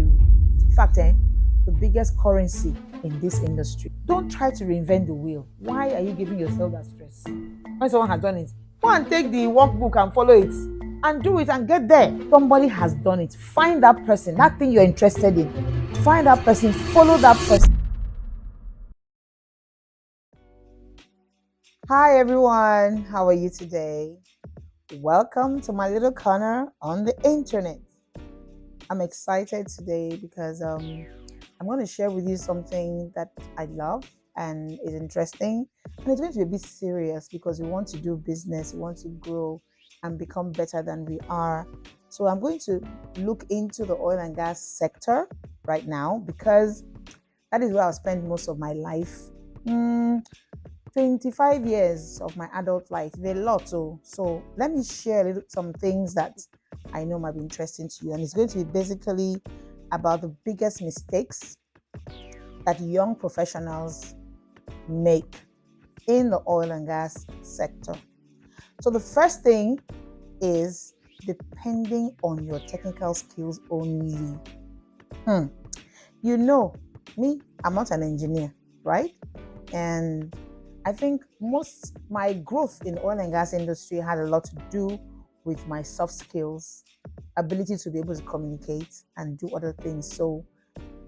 the biggest currency in this industry. Don't try to reinvent the wheel. Why are you giving yourself that stress? When someone has done it, go and take the workbook and follow it and do it and get there. Somebody has done it. Find that person, that thing you're interested in. Find that person, follow that person. Hi everyone, how are you today? Welcome to my little corner on the internet. I'm excited today because I'm going to share with you something that I love and is interesting. And it's going to be a bit serious because we want to do business, we want to grow and become better than we are. So I'm going to look into the oil and gas sector right now because that is where I'll spend most of my life. 25 years of my adult life, a lot. So let me share some things that I know might be interesting to you. And it's going to be basically about the biggest mistakes that young professionals make in the oil and gas sector. So the first thing is depending on your technical skills only. You know, me, I'm not an engineer, right? And I think my growth in oil and gas industry had a lot to do with my soft skills, ability to be able to communicate and do other things. So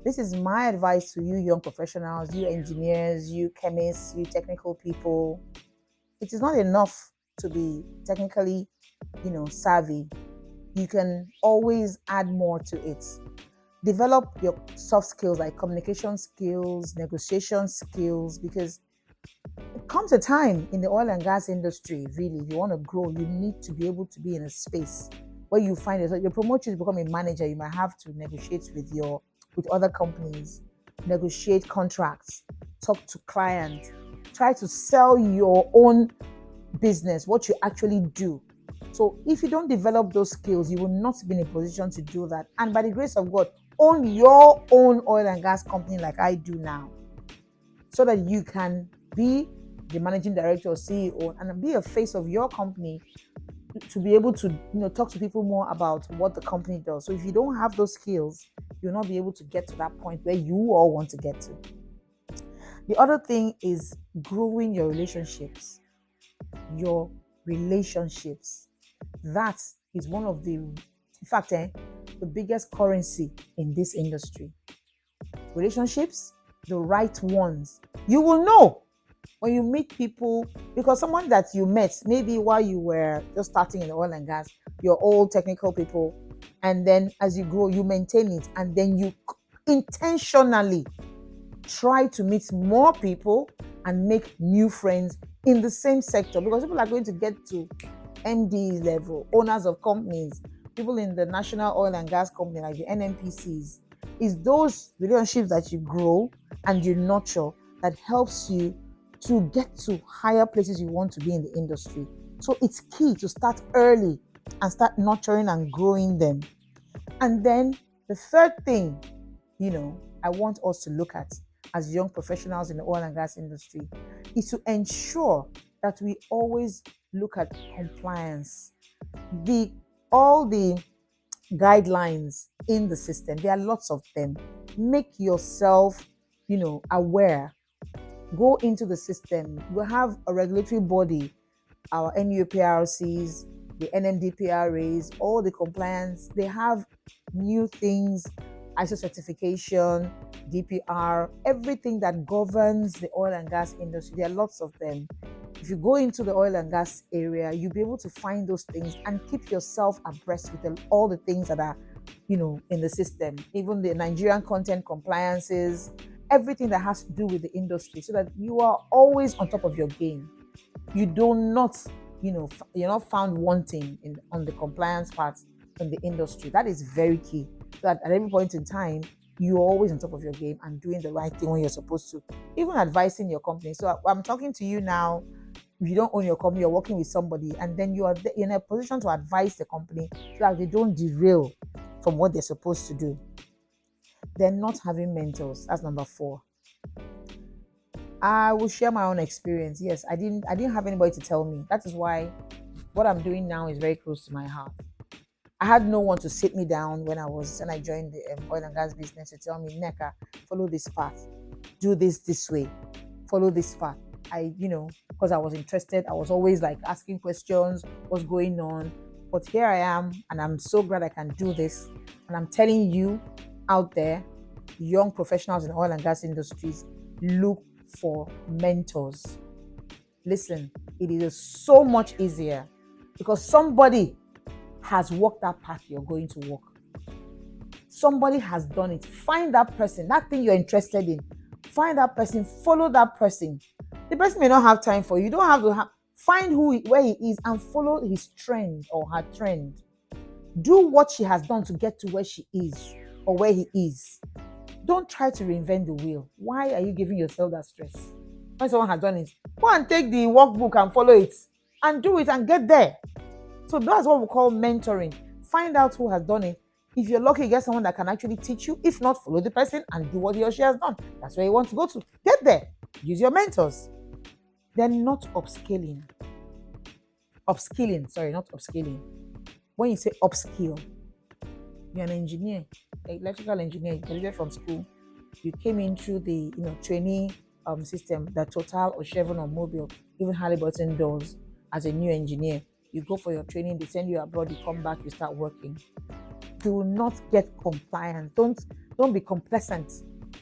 this is my advice to you young professionals, you engineers, you chemists, you technical people. It is not enough to be technically, savvy. You can always add more to it. Develop your soft skills like communication skills, negotiation skills, because it comes a time in the oil and gas industry, really, if you want to grow, you need to be able to be in a space where you find yourself, you promote you to become a manager, you might have to negotiate with other companies, negotiate contracts, talk to clients, try to sell your own business, what you actually do. So if you don't develop those skills, you will not be in a position to do that. And by the grace of God, own your own oil and gas company like I do now, so that you can be the managing director or CEO and be a face of your company to be able to talk to people more about what the company does. So if you don't have those skills, you'll not be able to get to that point where you all want to get to. The other thing is growing your relationships. Your relationships. That is one of the biggest currency in this industry. Relationships, the right ones. You will know when you meet people, because someone that you met maybe while you were just starting in oil and gas, you're all technical people, and then as you grow, you maintain it, and then you intentionally try to meet more people and make new friends in the same sector, because people are going to get to MD level, owners of companies, people in the national oil and gas company like the NNPCs. It's those relationships that you grow and you nurture that helps you to get to higher places you want to be in the industry. So it's key to start early and start nurturing and growing them. And then the third thing, I want us to look at as young professionals in the oil and gas industry is to ensure that we always look at compliance. All the guidelines in the system, there are lots of them. Make yourself, aware. Go into the system. We have a regulatory body, our NUPRCs, the NMDPRAs, all the compliance. They have new things, ISO certification, DPR, everything that governs the oil and gas industry. There are lots of them. If you go into the oil and gas area, you'll be able to find those things and keep yourself abreast with all the things that are, in the system, even the Nigerian content compliances, everything that has to do with the industry, so that you are always on top of your game. You do not, you're not found wanting on the compliance part in the industry. That is very key. So that at every point in time, you're always on top of your game and doing the right thing when you're supposed to. Even advising your company. So I'm talking to you now. If you don't own your company, you're working with somebody, and then you are in a position to advise the company so that they don't derail from what they're supposed to do. They're not having mentors. That's number 4. I will share my own experience. Yes, I didn't have anybody to tell me. That is why what I'm doing now is very close to my heart. I had no one to sit me down when I joined the oil and gas business to tell me, Neka, follow this path, do this way, follow this path. Because I was interested, I was always like asking questions, what's going on. But here I am, and I'm so glad I can do this. And I'm telling you out there, young professionals in oil and gas industries, look for mentors. Listen, it is so much easier because somebody has walked that path you're going to walk. Somebody has done it. Find that person, that thing you're interested in. Find that person, follow that person. The person may not have time for you. You don't have to find where he is and follow his trend or her trend. Do what she has done to get to where she is or where he is. Don't try to reinvent the wheel. Why are you giving yourself that stress? When someone has done it, go and take the workbook and follow it and do it and get there. So that's what we call mentoring. Find out who has done it. If you're lucky, get someone that can actually teach you. If not, follow the person and do what he or she has done. That's where you want to go to. Get there. Use your mentors. Then not upskilling. Sorry, not upskilling. When you say upskill, you're an engineer, an electrical engineer, you graduated from school. You came in through the trainee system that Total or Chevron or Mobil, even Halliburton does as a new engineer. You go for your training, they send you abroad, you come back, you start working. Do not get compliant. Don't be complacent.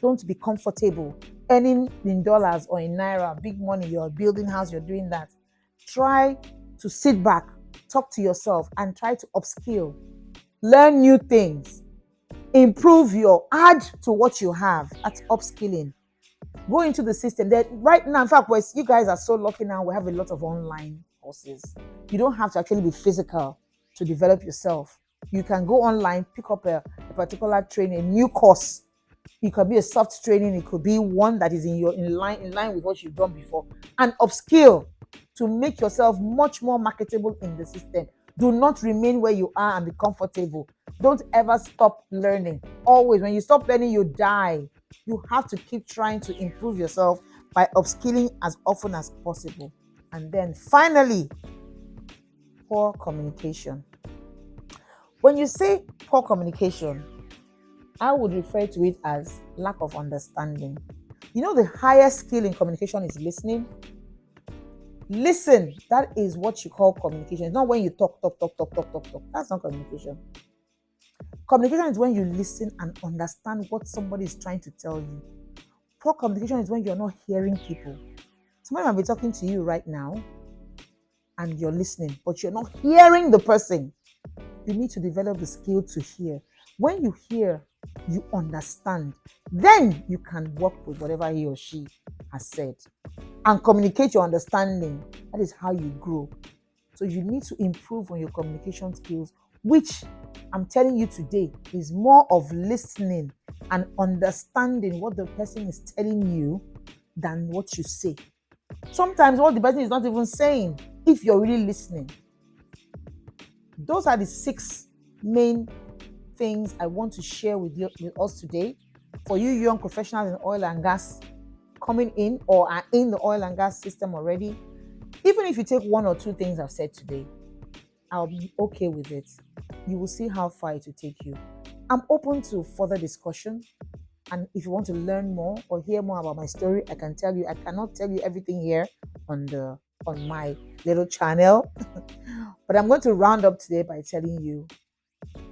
Don't be comfortable. Earning in dollars or in naira, big money, you're building house, you're doing that. Try to sit back, talk to yourself, and try to upskill. Learn new things. Improve add to what you have. That's upskilling. Go into the system. That right now, in fact, you guys are so lucky now. We have a lot of online courses. You don't have to actually be physical to develop yourself. You can go online, pick up a particular training, a new course. It could be a soft training. It could be one that is in line with what you've done before, and upskill to make yourself much more marketable in the system. Do not remain where you are and be comfortable. Don't ever stop learning. Always, when you stop learning, you die. You have to keep trying to improve yourself by upskilling as often as possible. And then finally, poor communication. When you say poor communication, I would refer to it as lack of understanding. The highest skill in communication is listening. Listen, that is what you call communication. It's not when you talk. That's not communication. Communication is when you listen and understand what somebody is trying to tell you. Poor communication is when you're not hearing people. Somebody might be talking to you right now and you're listening, but you're not hearing the person. You need to develop the skill to hear. When you hear, you understand. Then you can work with whatever he or she has said and communicate your understanding. That is how you grow. So you need to improve on your communication skills, which I'm telling you today is more of listening and understanding what the person is telling you than what you say. Sometimes what the person is not even saying, if you're really listening. Those are the 6 main things I want to share with us today. For you young professionals in oil and gas coming in or are in the oil and gas system already, even if you take 1 or 2 things I've said today, I'll be okay with it. You will see how far it will take you. I'm open to further discussion. And if you want to learn more or hear more about my story, I can tell you. I cannot tell you everything here on my little channel. But I'm going to round up today by telling you,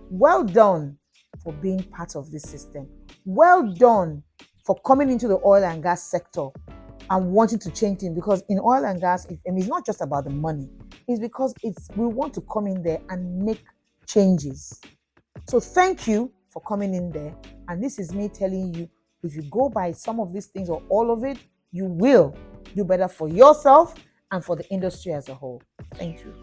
well done for being part of this system. Well done for coming into the oil and gas sector and wanting to change things, because in oil and gas, it's not just about the money. It's because we want to come in there and make changes. So thank you for coming in there. And this is me telling you, if you go by some of these things or all of it, you will do better for yourself and for the industry as a whole. Thank you.